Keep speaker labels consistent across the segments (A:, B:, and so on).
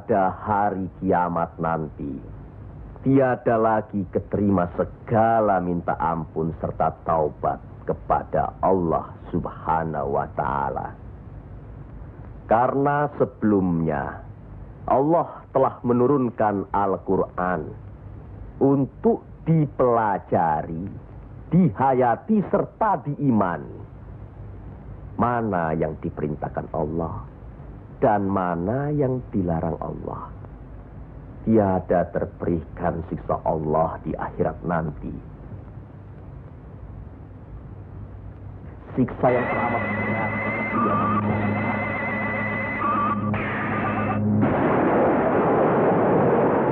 A: pada hari kiamat nanti, tiada lagi keterima segala minta ampun serta taubat kepada Allah Subhanahu wa Ta'ala. Karena sebelumnya Allah telah menurunkan Al-Quran untuk dipelajari, dihayati serta diimani. Mana yang diperintahkan Allah dan mana yang dilarang Allah. Tiada terberikan siksa Allah di akhirat nanti. Siksa yang teramat berat.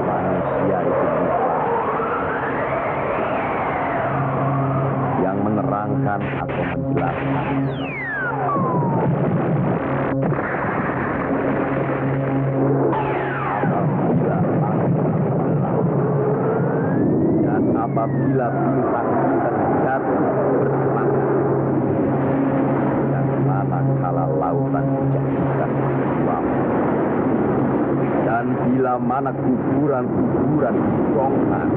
A: Manusia itu bisa yang menerangkan atau menjelaskan. Apabila bintang jatuh bersemangat dan manakala lautan dijadikan uap, dan bila mana kuburan-kuburan dibongkar,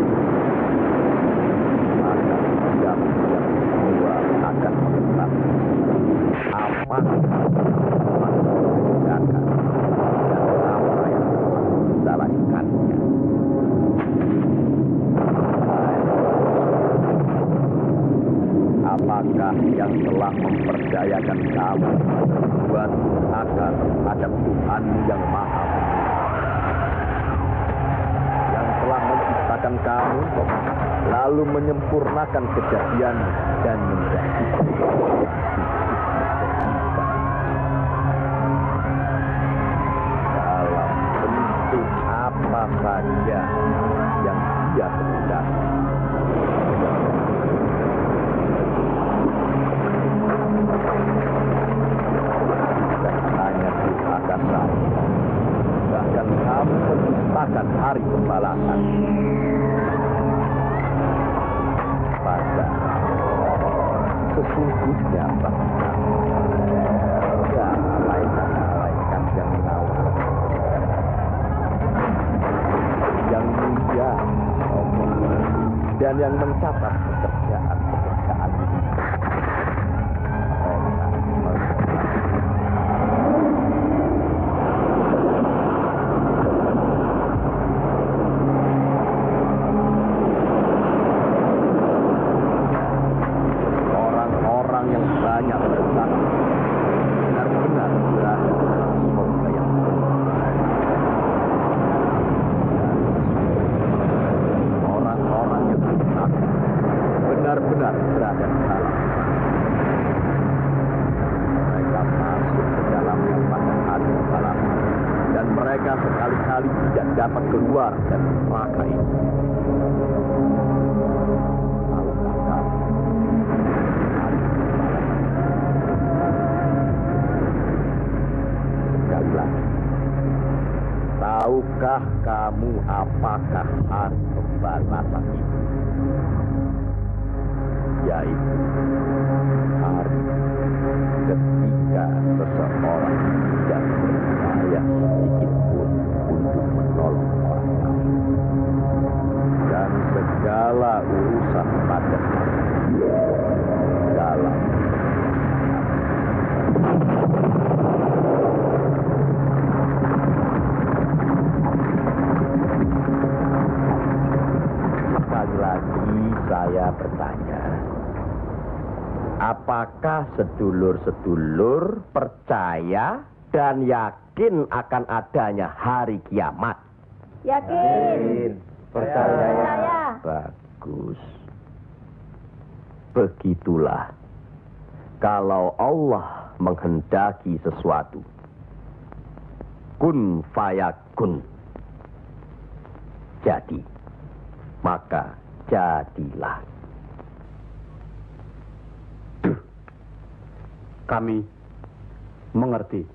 A: maka setiap semua akan mengetahui apa yang dikerjakan dan apa yang dilakukannya. Apakah yang telah memperdayakan kamu buat agar terhadap Tuhan yang Maha Penyayang, yang telah menciptakan kamu lalu menyempurnakan kejadian dan menjadikan dalam bentuk apa saja yang Dia kehendaki. Bahkan kamu menciptakan hari pembalasan. Pada sesungguhnya bahkan ada malaikat yang mengawal, yang mulia dan yang mencatat pekerjaan-pekerjaan ini. Sekali-kali tidak dapat keluar dari neraka ini. Sekali lagi, tahukah kamu apakah hari pembalasan itu? Yaitu hari ketika seseorang tidak berdaya sedikit pun untuk menolong orang lain, dan segala urusan pada dalam sekali lagi saya bertanya, apakah sedulur-sedulur percaya dan yakin akan adanya hari kiamat?
B: Yakin.
A: Percaya. Bagus. Begitulah. Kalau Allah menghendaki sesuatu, kun fayakun, jadi, maka jadilah.
C: Kami mengerti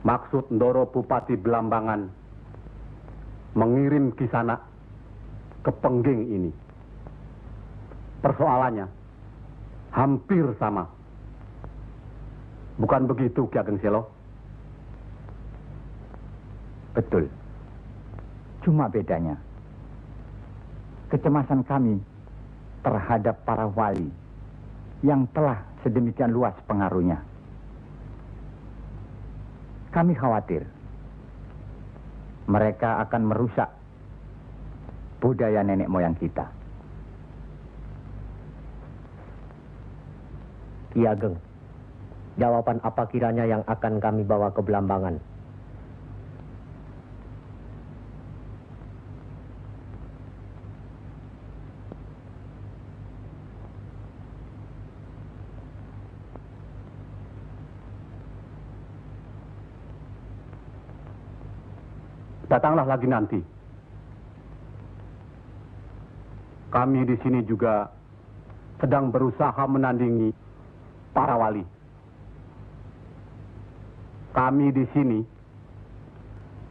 C: maksud Ndoro Bupati Belambangan mengirim Kisanak ke Pengging ini. Persoalannya hampir sama. Bukan begitu, Ki Ageng Selo?
D: Betul. Cuma bedanya, kecemasan kami terhadap para wali yang telah sedemikian luas pengaruhnya. Kami khawatir mereka akan merusak budaya nenek moyang kita.
E: Ki Ageng, jawaban apa kiranya yang akan kami bawa ke Belambangan?
C: Datanglah lagi nanti. Kami di sini juga sedang berusaha menandingi para wali. Kami di sini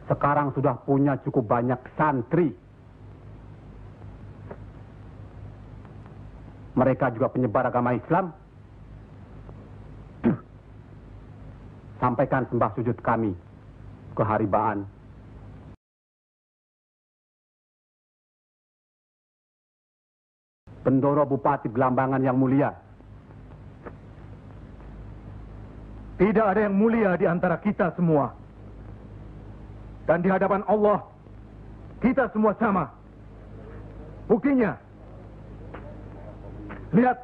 C: sekarang sudah punya cukup banyak santri. Mereka juga penyebar agama Islam. Sampaikan sembah sujud kami ke Haribaan. Bendoro Bupati Belambangan yang mulia.
F: Tidak ada yang mulia di antara kita semua. Dan di hadapan Allah, kita semua sama. Buktinya, lihat,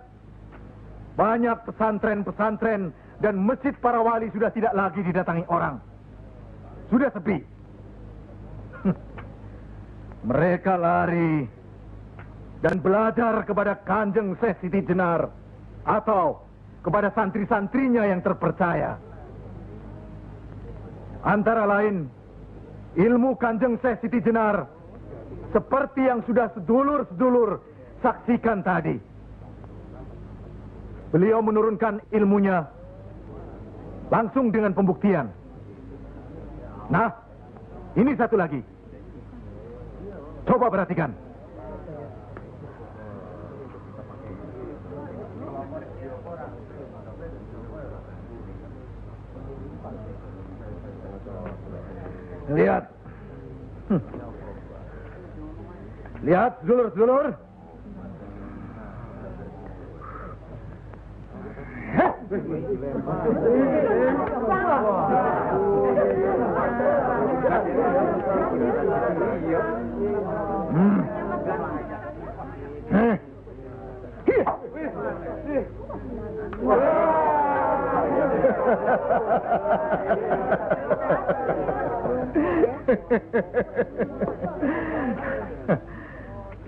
F: banyak pesantren-pesantren dan masjid para wali sudah tidak lagi didatangi orang. Sudah sepi. Mereka lari dan belajar kepada Kanjeng Syekh Siti Jenar atau kepada santri-santrinya yang terpercaya. Antara lain, ilmu Kanjeng Syekh Siti Jenar seperti yang sudah sedulur-sedulur saksikan tadi. Beliau menurunkan ilmunya langsung dengan pembuktian. Nah, ini satu lagi. Coba perhatikan. Lihat. Lihat, sedulur-sedulur.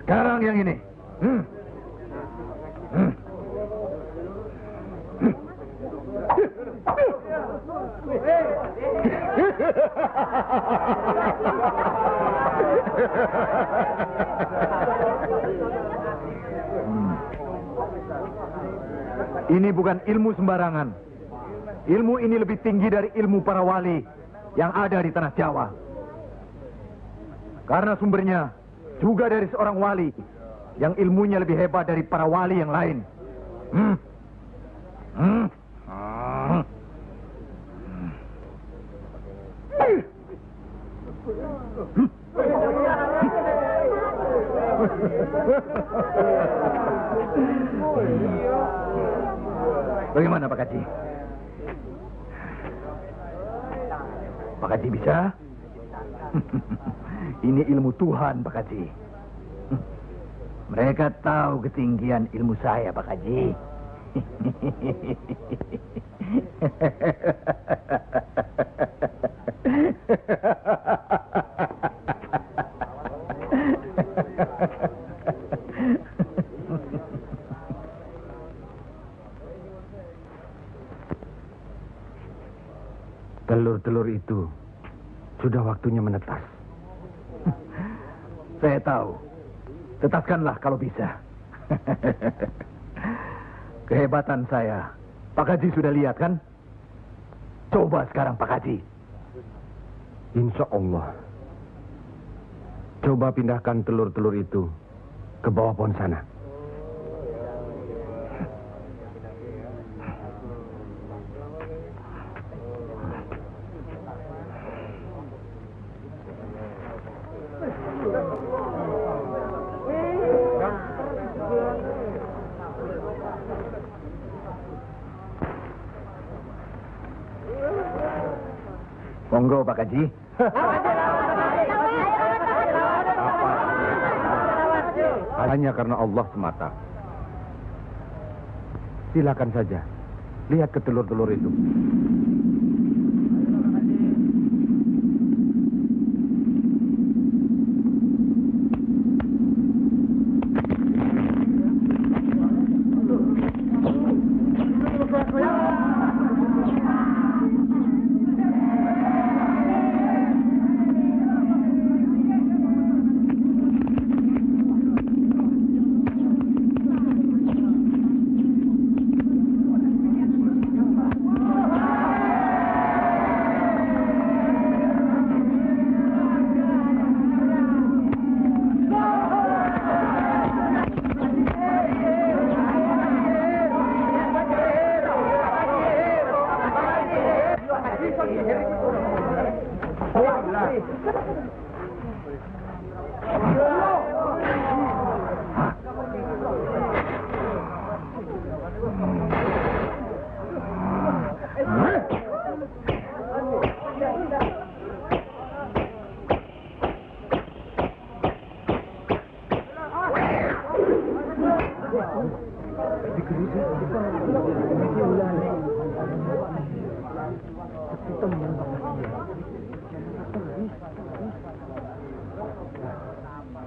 F: Sekarang yang ini. Ini bukan ilmu sembarangan. Ilmu ini lebih tinggi dari ilmu para wali yang ada di tanah Jawa. Karena sumbernya juga dari seorang wali yang ilmunya lebih hebat dari para wali yang lain. Bagaimana Pak Haji? Pak Haji bisa? Ini ilmu Tuhan, Pak Haji. Mereka tahu ketinggian ilmu saya, Pak Haji.
D: Telur-telur itu sudah waktunya menetas.
F: Saya tahu. Tetaskanlah kalau bisa. Kehebatan saya, Pak Haji sudah lihat kan? Coba sekarang Pak Haji.
D: Insya Allah. Coba pindahkan telur-telur itu ke bawah pohon sana.
F: Monggo Pak Haji. Hanya karena Allah semata. Silakan saja. Lihat ke telur-telur itu.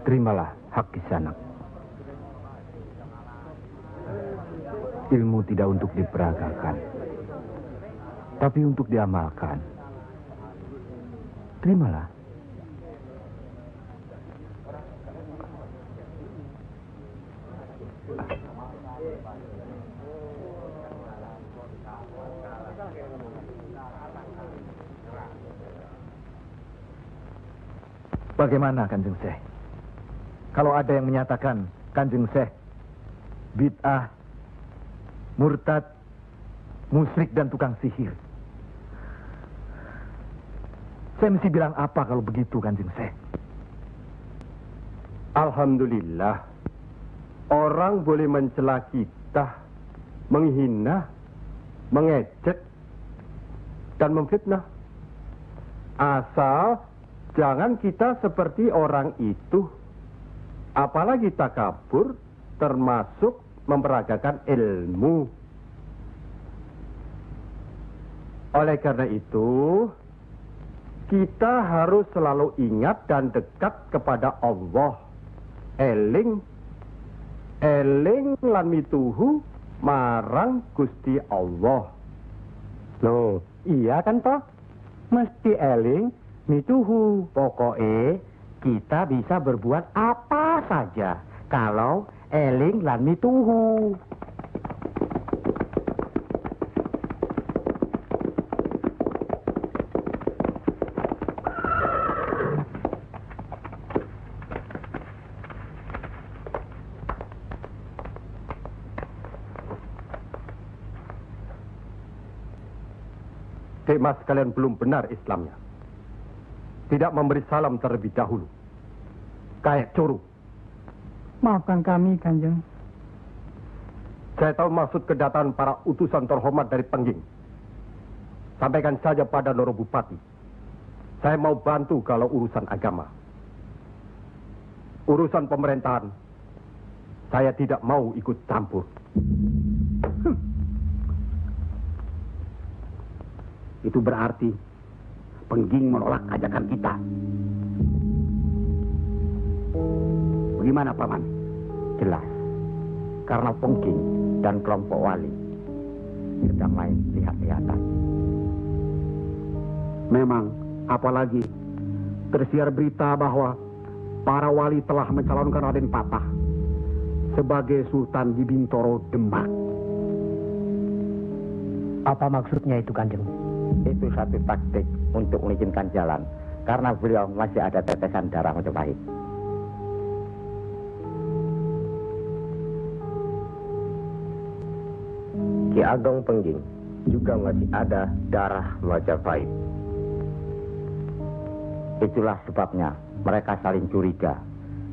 F: Terimalah hak Kisanak. Ilmu tidak untuk diperagakan, tapi untuk diamalkan. Terimalah. Bagaimana Kanjeng Syekh? Kalau ada yang menyatakan Kanjeng Syekh bid'ah, murtad, musyrik dan tukang sihir, saya mesti bilang apa kalau begitu Kanjeng Syekh?
C: Alhamdulillah, orang boleh mencela kita, menghina, mengejek, dan memfitnah. Asal jangan kita seperti orang itu. Apalagi takabur, termasuk memperagakan ilmu. Oleh karena itu, kita harus selalu ingat dan dekat kepada Allah. Eling lan mituhu marang Gusti Allah.
D: Loh, iya kan toh? Mesti eling mituhu. Pokoknya kita bisa berbuat apa saja kalau eling lan mituhu.
C: Dek Mas, kalian belum benar Islamnya. Tidak memberi salam terlebih dahulu. Kayak curu.
B: Maafkan kami, Kanjeng.
C: Saya tahu maksud kedatangan para utusan terhormat dari Pengging. Sampaikan saja pada Loro Bupati. Saya mau bantu kalau urusan agama. Urusan pemerintahan, saya tidak mau ikut campur.
D: Itu berarti Pengging menolak ajakan kita. Bagaimana, Paman?
E: Jelas, karena Pengging dan kelompok wali sedang main lihat-lihatan.
C: Memang, apalagi tersiar berita bahwa para wali telah mencalonkan Raden Patah sebagai Sultan di Bintoro, Demak.
E: Apa maksudnya itu, Kanjeng? Itu satu taktik untuk mengizinkan jalan, karena beliau masih ada tetesan darah Majapahit. Ki Ageng Pengging juga masih ada darah Majapahit. Itulah sebabnya mereka saling curiga,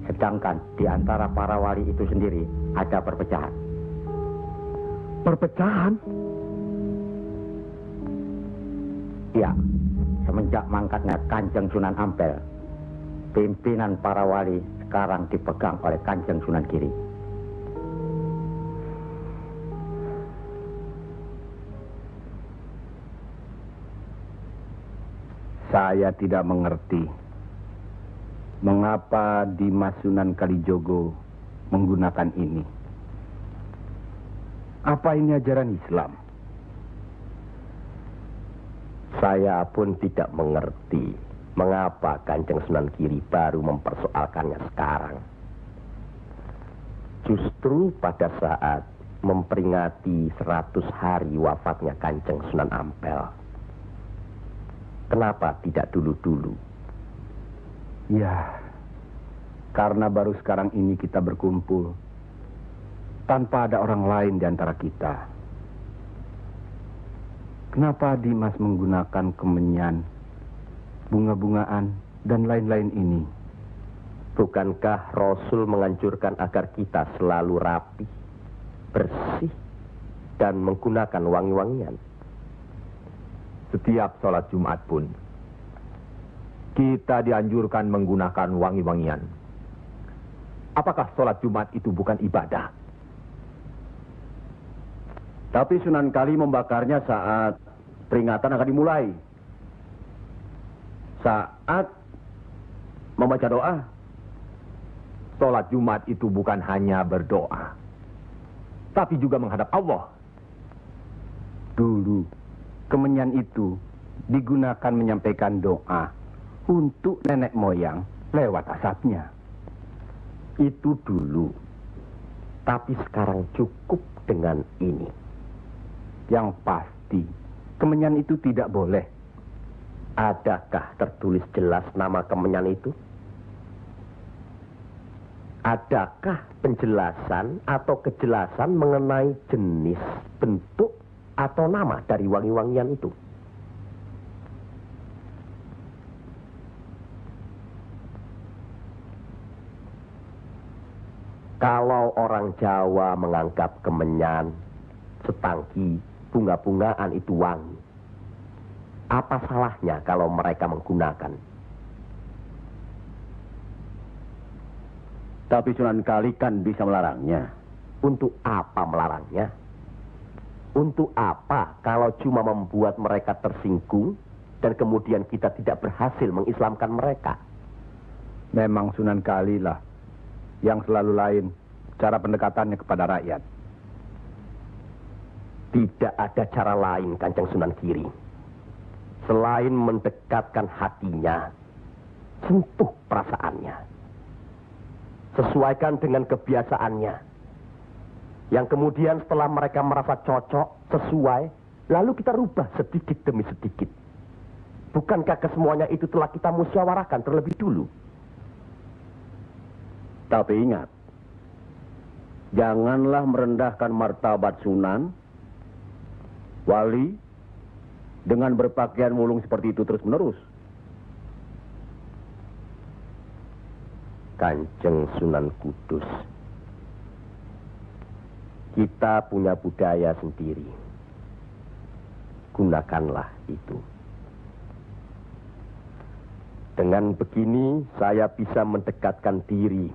E: sedangkan di antara para wali itu sendiri ada perpecahan.
C: Perpecahan?
E: Ya, semenjak mangkatnya Kanjeng Sunan Ampel, pimpinan para wali sekarang dipegang oleh Kanjeng Sunan Giri.
D: Saya tidak mengerti mengapa Dimas Sunan Kalijogo menggunakan ini. Apa ini ajaran Islam?
A: Saya pun tidak mengerti mengapa Kanjeng Sunan Giri baru mempersoalkannya sekarang. Justru pada saat memperingati 100 hari wafatnya Kanjeng Sunan Ampel. Kenapa tidak dulu-dulu?
D: Ya, karena baru sekarang ini kita berkumpul tanpa ada orang lain di antara kita. Kenapa Dimas menggunakan kemenyan, bunga-bungaan, dan lain-lain ini?
A: Bukankah Rasul menganjurkan agar kita selalu rapi, bersih, dan menggunakan wangi-wangian?
F: Setiap sholat Jumat pun, kita dianjurkan menggunakan wangi-wangian. Apakah sholat Jumat itu bukan ibadah?
D: Tapi Sunan Kali membakarnya saat peringatan akan dimulai. Saat membaca doa.
F: Sholat Jumat itu bukan hanya berdoa, tapi juga menghadap Allah.
D: Dulu, kemenyan itu digunakan menyampaikan doa untuk nenek moyang lewat asapnya.
A: Itu dulu. Tapi sekarang cukup dengan ini.
D: Yang pasti, kemenyan itu tidak boleh.
A: Adakah tertulis jelas nama kemenyan itu? Adakah penjelasan atau kejelasan mengenai jenis, bentuk, atau nama dari wangi-wangian itu? Kalau orang Jawa menganggap kemenyan, setangki, bunga-bungaan itu wangi, apa salahnya kalau mereka menggunakan?
D: Tapi Sunan Kali kan bisa melarangnya.
A: Untuk apa melarangnya? Untuk apa kalau cuma membuat mereka tersinggung dan kemudian kita tidak berhasil mengislamkan mereka?
D: Memang Sunan Kali lah yang selalu lain cara pendekatannya kepada rakyat.
A: Tidak ada cara lain, Kanjeng Sunan Giri, selain mendekatkan hatinya, sentuh perasaannya, sesuaikan dengan kebiasaannya, yang kemudian setelah mereka merasa cocok, sesuai, lalu kita rubah sedikit demi sedikit. Bukankah kesemuanya itu telah kita musyawarahkan terlebih dulu?
D: Tapi ingat, janganlah merendahkan martabat Sunan, wali, dengan berpakaian mulung seperti itu terus-menerus.
A: Kanjeng Sunan Kudus, kita punya budaya sendiri. Gunakanlah itu. Dengan begini, saya bisa mendekatkan diri,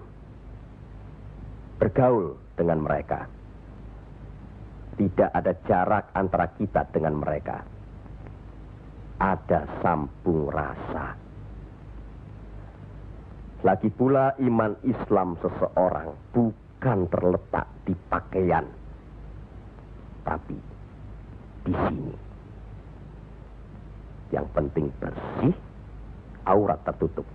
A: bergaul dengan mereka. Tidak ada jarak antara kita dengan mereka. Ada sambung rasa. Lagi pula iman Islam seseorang bukan terletak di pakaian, tapi di sini. Yang penting bersih, aurat tertutup.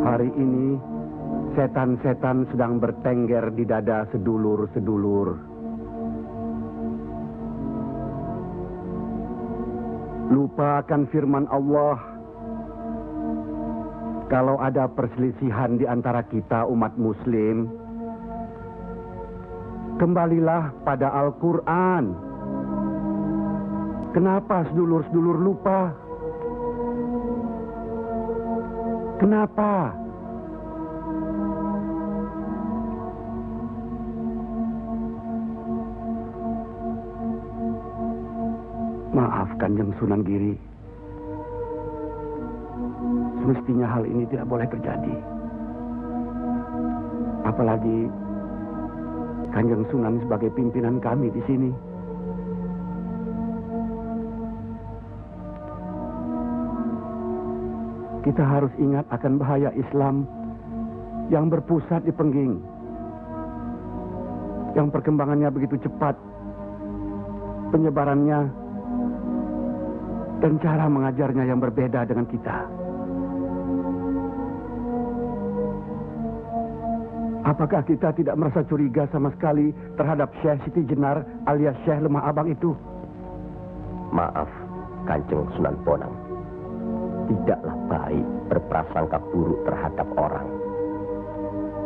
D: Hari ini, setan-setan sedang bertengger di dada sedulur-sedulur. Lupa akan firman Allah. Kalau ada perselisihan di antara kita umat muslim, kembalilah pada Al-Quran. Kenapa sedulur-sedulur lupa? Kenapa? Maaf Kanjeng Sunan Giri. Semestinya hal ini tidak boleh terjadi. Apalagi Kanjeng Sunan sebagai pimpinan kami di sini. Kita harus ingat akan bahaya Islam yang berpusat di Pengging, yang perkembangannya begitu cepat, penyebarannya dan cara mengajarnya yang berbeda dengan kita. Apakah kita tidak merasa curiga sama sekali terhadap Syekh Siti Jenar alias Syekh Lemah Abang itu?
A: Maaf, Kanjeng Sunan Bonang. Tidaklah baik berprasangka buruk terhadap orang.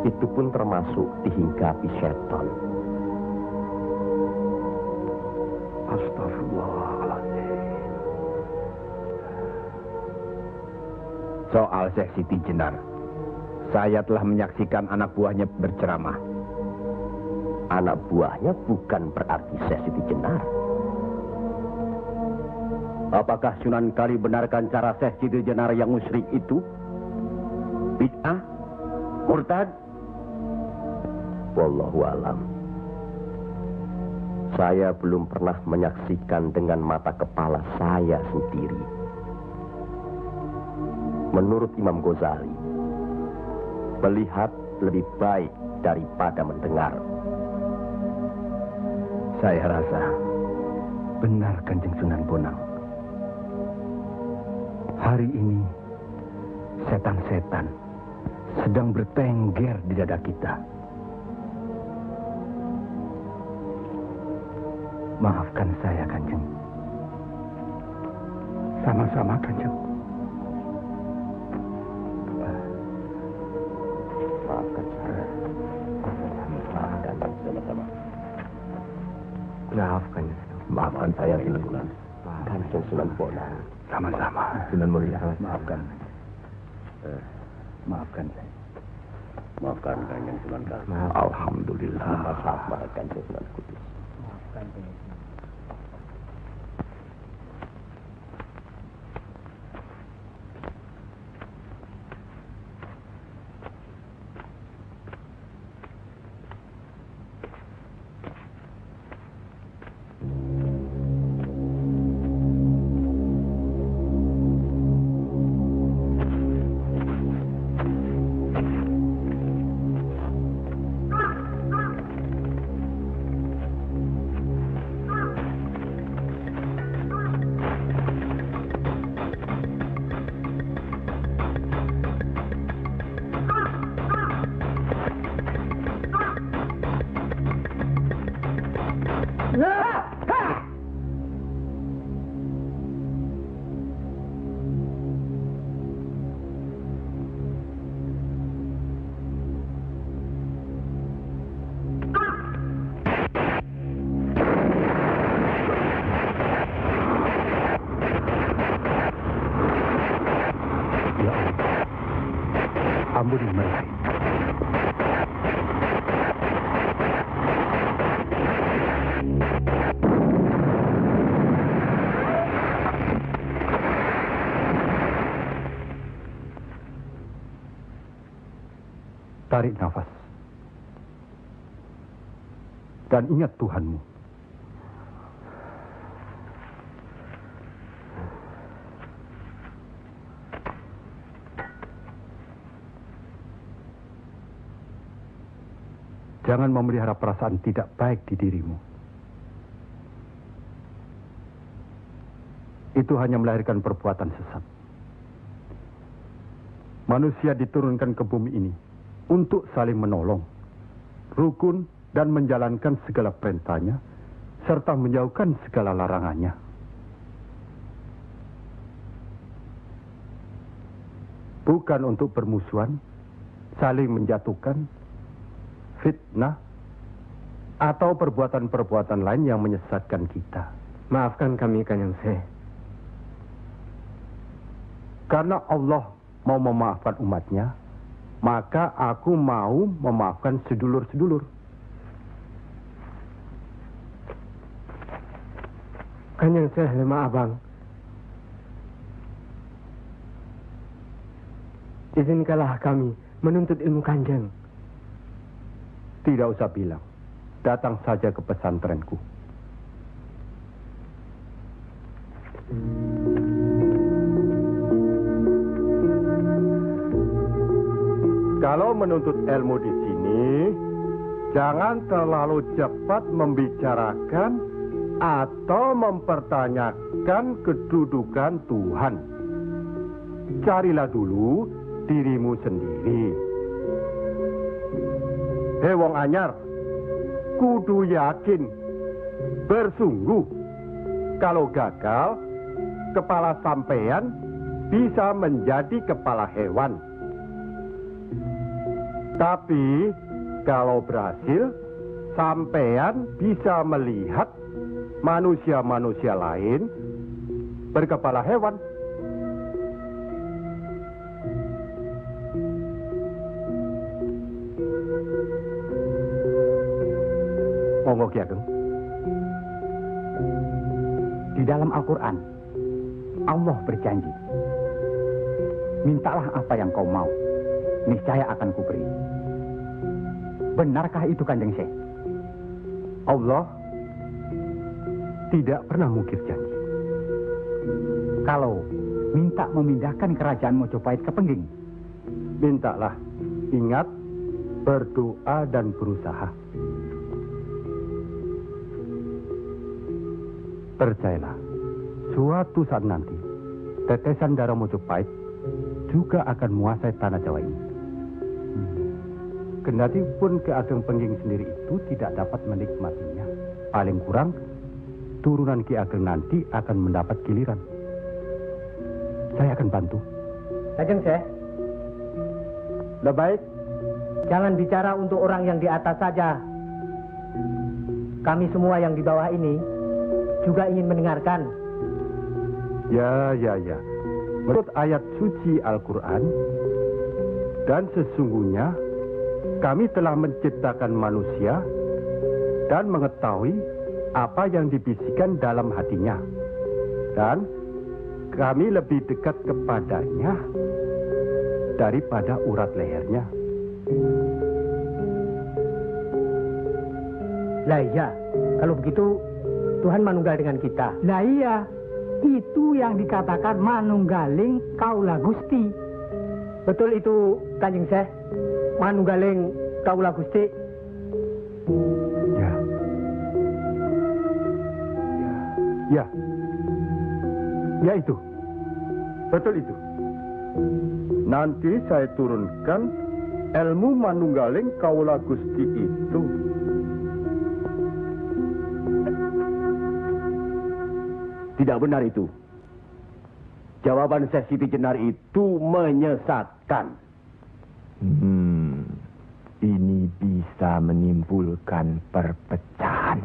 A: Itu pun termasuk dihinggapi setan.
D: Astagfirullahaladzim.
C: Soal Syekh Siti Jenar, saya telah menyaksikan anak buahnya berceramah.
A: Anak buahnya bukan berarti Syekh Siti Jenar.
C: Apakah Sunan Kali benarkan cara Syekh Siti Jenar yang musyrik itu? Bid'ah? Murtad?
A: Wallahu alam. Saya belum pernah menyaksikan dengan mata kepala saya sendiri. Menurut Imam Ghazali, melihat lebih baik daripada mendengar.
D: Saya rasa benar Kanjeng Sunan Bonang. Hari ini setan-setan sedang bertengger di dada kita. Maafkan saya, Kanjeng. Sama-sama, Kanjeng.
A: Maafkan saya. Maafkan sama-sama. Maafkan saya, Sunan. Kanjeng Sunan Bonang.
D: Sama-sama.
A: Sunan Muria.
D: Maafkan. Maafkan saya.
A: Maafkan Kanjeng Sunan Kali.
D: Alhamdulillah.
A: Maafkan Kanjeng Sunan Kudus.
B: Maafkan Kanjeng.
D: Ampuni mereka. Tarik nafas. Dan ingat Tuhanmu. Jangan memelihara perasaan tidak baik di dirimu. Itu hanya melahirkan perbuatan sesat. Manusia diturunkan ke bumi ini untuk saling menolong, rukun, dan menjalankan segala perintahnya, serta menjauhkan segala larangannya. Bukan untuk bermusuhan, saling menjatuhkan, fitnah, atau perbuatan-perbuatan lain yang menyesatkan kita.
C: Maafkan kami, Kanjeng Syekh.
D: Karena Allah mau memaafkan umatnya, maka aku mau memaafkan sedulur-sedulur.
C: Kanjeng Syekh Lemah Abang, izinkanlah kami menuntut ilmu Kanjeng.
D: Tidak usah bilang. Datang saja ke pesantrenku. Kalau menuntut ilmu di sini, jangan terlalu cepat membicarakan atau mempertanyakan kedudukan Tuhan. Carilah dulu dirimu sendiri. Hei wong anyar, kudu yakin, bersungguh. Kalau gagal, kepala sampean bisa menjadi kepala hewan. Tapi kalau berhasil, sampean bisa melihat manusia-manusia lain berkepala hewan. Monggo Ki Ageng.
E: Di dalam Al-Quran, Allah berjanji, mintalah apa yang kau mau, niscaya akan kuberi. Benarkah itu Kanjeng Syekh?
D: Allah tidak pernah mungkir janji.
E: Kalau minta memindahkan kerajaan Mojopahit ke Pengging,
D: Mintalah, ingat, berdoa dan berusaha. Percayalah, suatu saat nanti, tetesan darah Mojopahit juga akan menguasai tanah Jawa ini. Kendati pun Ki Ageng Pengging sendiri itu tidak dapat menikmatinya. Paling kurang, turunan Ki Ageng nanti akan mendapat giliran. Saya akan bantu.
G: Kanjeng Syekh,
D: Lebih baik,
G: jangan bicara untuk orang yang di atas saja. Kami semua yang di bawah ini juga ingin mendengarkan.
D: ya. Menurut ayat suci Al-Quran, dan sesungguhnya kami telah menciptakan manusia dan mengetahui apa yang dibisikkan dalam hatinya. Dan kami lebih dekat kepadanya daripada urat lehernya.
G: Lah iya, kalau begitu Tuhan manunggal dengan kita.
B: Lah iya, itu yang dikatakan manunggaling kaula Gusti.
G: Betul itu Kanjeng Syekh, manunggaling kaula Gusti.
D: Ya itu. Betul itu. Nanti saya turunkan ilmu manunggaling kaula Gusti itu.
A: Tidak benar itu. Jawaban Syekh Siti Jenar itu menyesatkan. Ini bisa menimbulkan perpecahan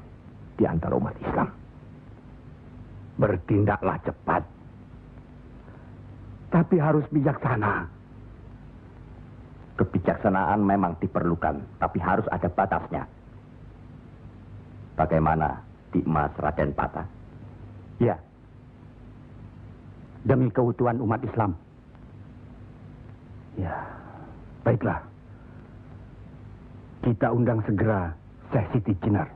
A: di antara umat Islam. Bertindaklah cepat. Tapi harus bijaksana.
E: kebijaksanaan memang diperlukan, tapi harus ada batasnya. Bagaimana Dimas Raden Patah?
A: Ya. Demi keutuhan umat Islam. Ya, baiklah. Kita undang segera Syekh Siti Jenar.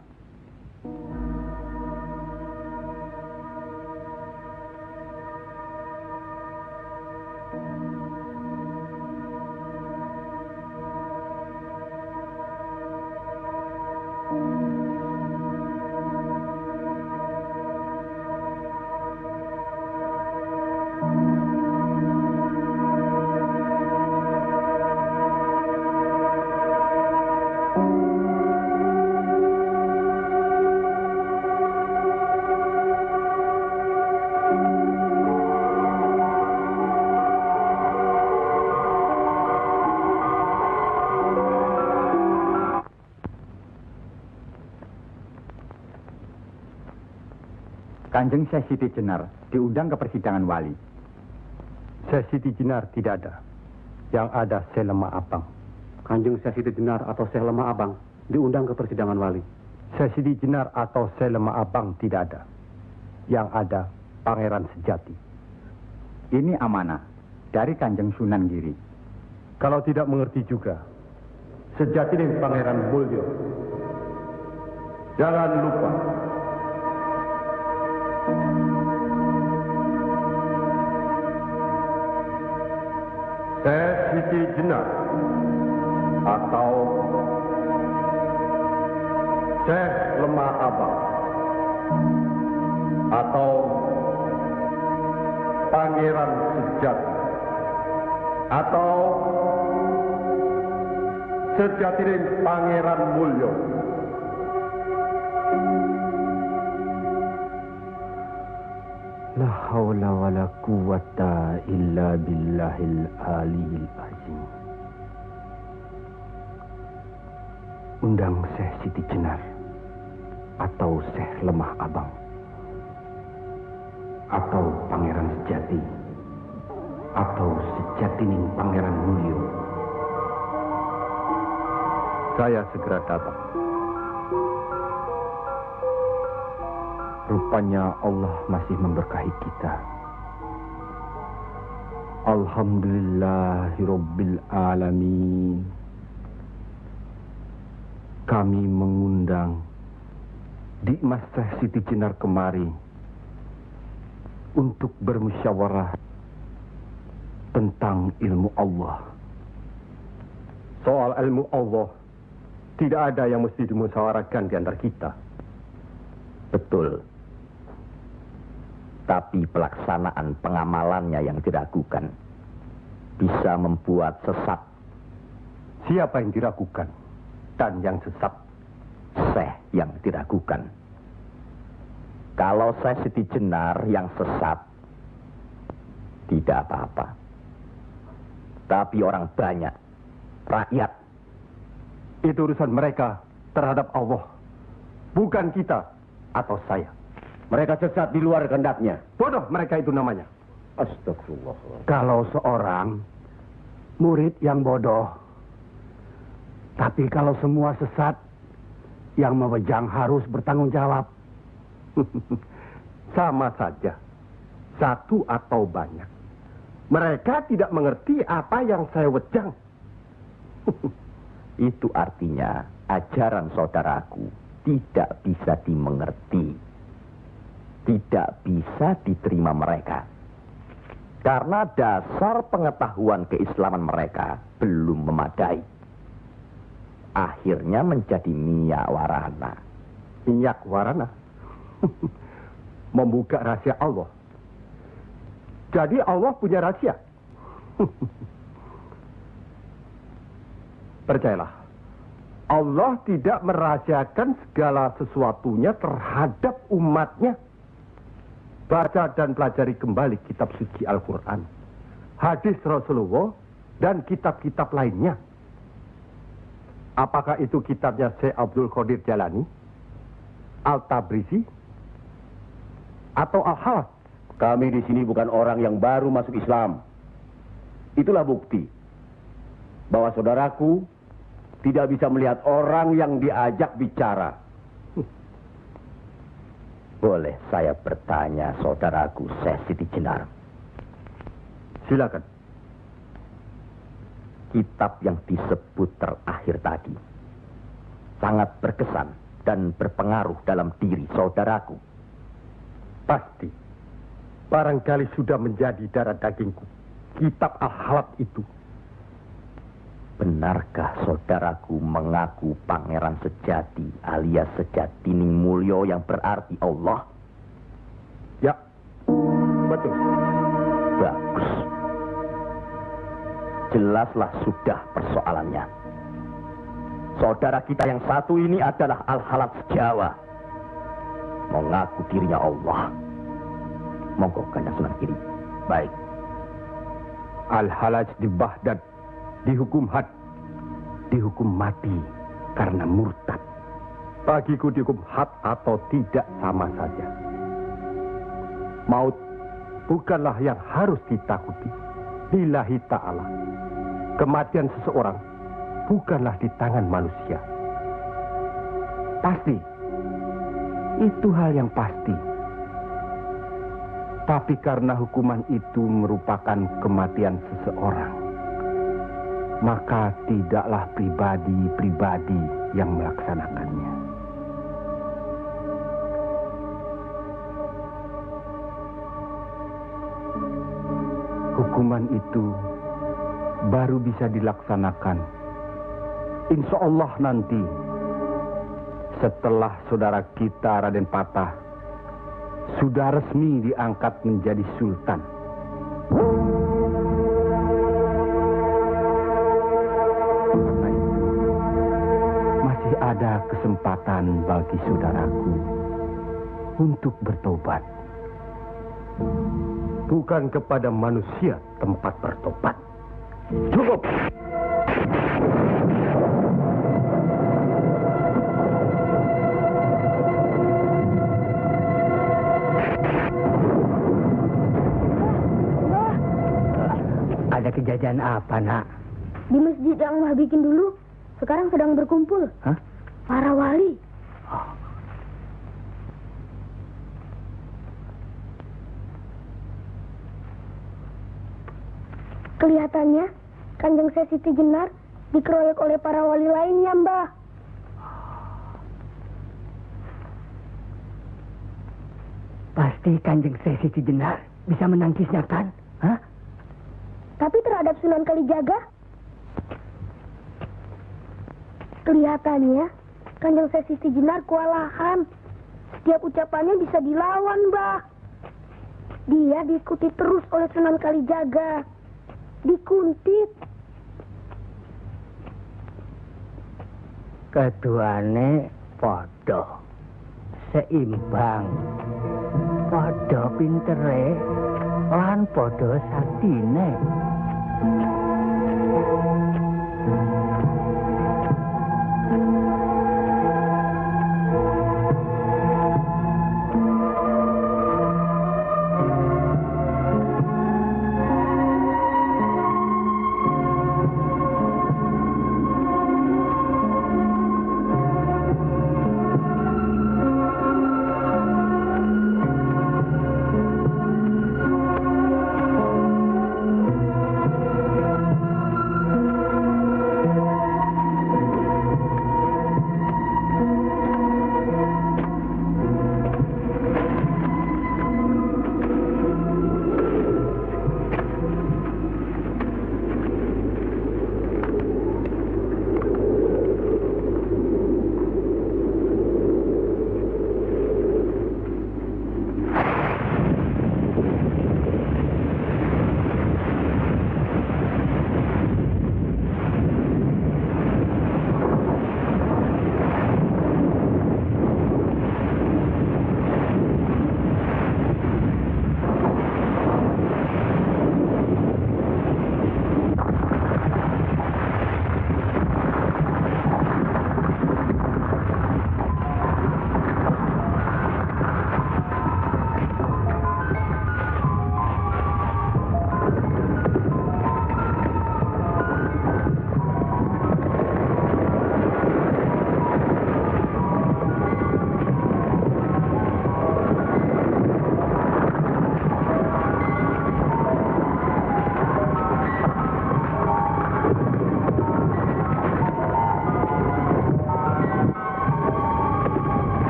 E: Kanjeng Syekh Siti Jenar diundang ke persidangan wali.
D: Syekh Siti Jenar tidak ada. Yang ada Syekh Lemah Abang.
C: Kanjeng Syekh Siti Jenar atau Syekh Lemah Abang diundang ke persidangan wali.
D: Syekh Siti Jenar atau Syekh Lemah Abang tidak ada. yang ada pangeran sejati.
E: Ini amanah dari Kanjeng Sunan Giri.
C: Kalau tidak mengerti juga, sejati ning Pangeran Mulyo. Jangan lupa. Syekh Siti Jenar atau Syekh Lemah Abang atau Pangeran Sejati atau sejatining Pangeran Mulyo.
A: La haula wa la quwata illa billahil aliyil azim. Undang Syekh Siti Jenar atau Syekh Lemah Abang atau Pangeran Sejati atau sejatining Pangeran Mulyo.
C: Saya segera datang.
A: Rupanya Allah masih memberkahi kita. Alhamdulillahirabbil alamin. Kami mengundang Dimas Syekh Siti Jenar kemari untuk bermusyawarah tentang ilmu Allah.
C: Soal ilmu Allah, tidak ada yang mesti dimusyawarahkan di antara kita.
E: Betul. Tapi pelaksanaan pengamalannya yang diragukan bisa membuat sesat.
C: Siapa yang diragukan dan yang sesat?
E: Syekh yang diragukan. Kalau Syekh Siti Jenar yang sesat, tidak apa-apa. Tapi orang banyak, rakyat,
C: itu urusan mereka terhadap Allah, bukan kita atau saya.
A: Mereka sesat di luar kehendaknya.
C: Bodoh mereka itu namanya.
A: Astagfirullah.
D: Kalau seorang murid yang bodoh, tapi kalau semua sesat, yang memegang harus bertanggung jawab.
C: Sama saja, satu atau banyak. Mereka tidak mengerti apa yang saya wejang.
E: itu artinya ajaran saudaraku tidak bisa dimengerti. Tidak bisa diterima mereka. Karena dasar pengetahuan keislaman mereka belum memadai. Akhirnya menjadi minyak warana.
C: Minyak warana? Membuka rahasia Allah. Jadi Allah punya rahasia. Percayalah, Allah tidak merahasiakan segala sesuatunya terhadap umatnya. Baca dan pelajari kembali kitab suci Al-Quran, hadis Rasulullah, dan kitab-kitab lainnya. Apakah itu kitabnya Syekh Abdul Qadir Jalani, Al-Tabrizi, atau Al-Hawas?
A: Kami di sini bukan orang yang baru masuk Islam. Itulah bukti bahwa saudaraku tidak bisa melihat orang yang diajak bicara.
E: Boleh saya bertanya, saudaraku Syekh Siti Jenar?
C: Silakan.
E: Kitab yang disebut terakhir tadi sangat berkesan dan berpengaruh dalam diri saudaraku.
C: Pasti. Barangkali sudah menjadi darah dagingku. Kitab Al-Halab itu.
E: Benarkah saudaraku mengaku Pangeran Sejati alias Sejatining Mulyo yang berarti Allah?
C: Ya, betul.
E: Bagus. Jelaslah sudah persoalannya. Saudara kita yang satu ini adalah Al-Halab Jawa. Mengaku dirinya Allah. Monggo Kanjeng Sunan Giri.
C: Baik. Al-Halaj di Baghdad dihukum had, dihukum mati karena murtad. Bagiku dihukum had atau tidak sama saja. Maut bukanlah yang harus ditakuti. Lillahi ta'ala. Kematian seseorang bukanlah di tangan manusia. Pasti. Itu hal yang pasti.
D: Tapi karena hukuman itu merupakan kematian seseorang, maka tidaklah pribadi-pribadi yang melaksanakannya. Hukuman itu baru bisa dilaksanakan, insya Allah nanti, setelah saudara kita Raden Patah sudah resmi diangkat menjadi sultan. Karena itu, masih ada kesempatan bagi saudaraku untuk bertobat.
C: Bukan kepada manusia tempat bertobat. Cukup!
B: Ada kejadian apa, Nak?
H: Di masjid yang Mbah bikin dulu, sekarang sedang berkumpul.
B: Hah?
H: Para wali. Kelihatannya, Kanjeng Siti Jenar dikeroyok oleh para wali lainnya, Mbah.
B: Pasti Kanjeng Siti Jenar bisa menangkisnya, kan? Hah?
H: Tapi terhadap Sunan Kalijaga, kelihatannya Kanjeng Siti Jenar kewalahan. Setiap ucapannya bisa dilawan, Mbah. Dia diikuti terus oleh Sunan Kalijaga. Dikuntit.
B: Keduane podo, seimbang, podo pintere, lan podo saktine.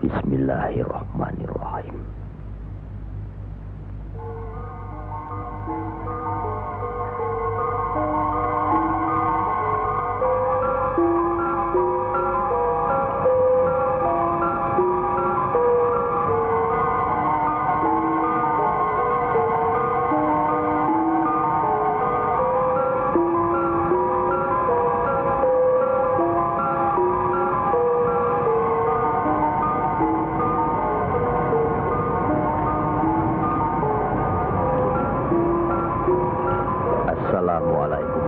E: Bismillahirrahmanirrahim. Assalamualaikum.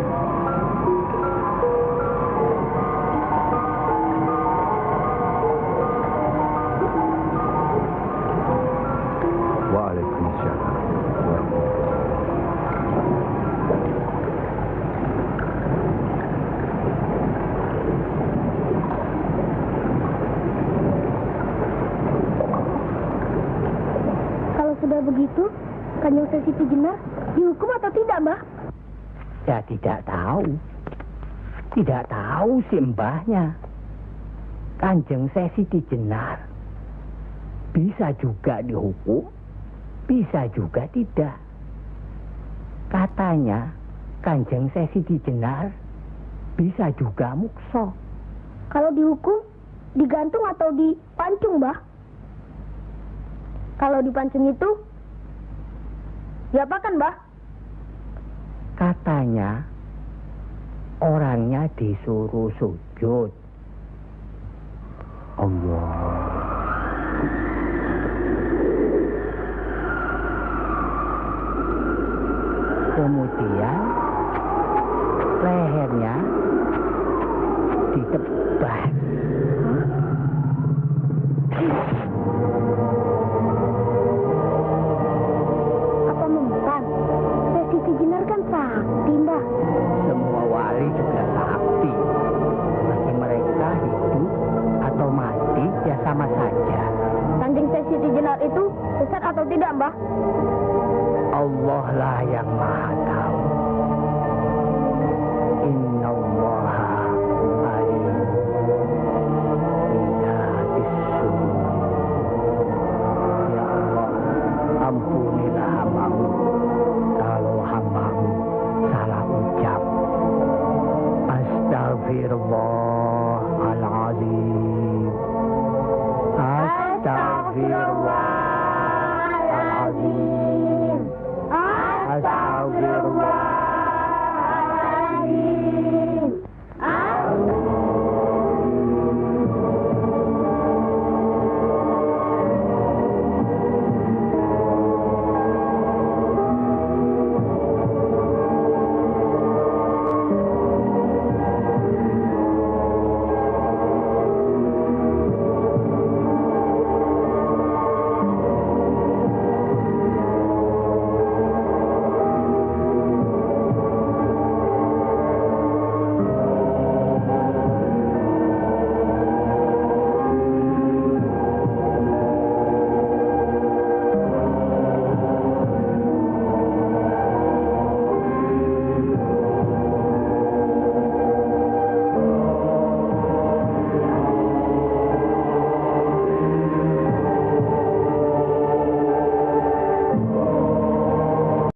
C: Waalaikumsalam.
H: Kalau sudah begitu, Kanjeng Siti Jenar dihukum atau tidak, Mbah?
B: Ya tidak tahu. Tidak tahu si mbahnya. Kanjeng Siti Jenar bisa juga dihukum, bisa juga tidak. Katanya Kanjeng Siti Jenar bisa juga mukso.
H: Kalau dihukum, digantung atau dipancung, Mbah? Kalau dipancung itu, diapakan, Mbah?
B: Katanya orangnya disuruh sujud.
C: Allah.
B: Kemudian lehernya ditebas.
H: Apa membukan? Siti Jenar kan sakti, Mbah.
B: Semua wali juga sakti. Bagi mereka hidup atau mati ya sama saja.
H: Kanjeng Siti Jenar itu sesat atau tidak, Mbah?
B: Allah lah yang maha tahu. Inna allaha alim bidatis sudur. Ya Allah, ampunilah hambamu kalau hambamu salah ucap. Astagfirullahaladzim. Astagfirullah.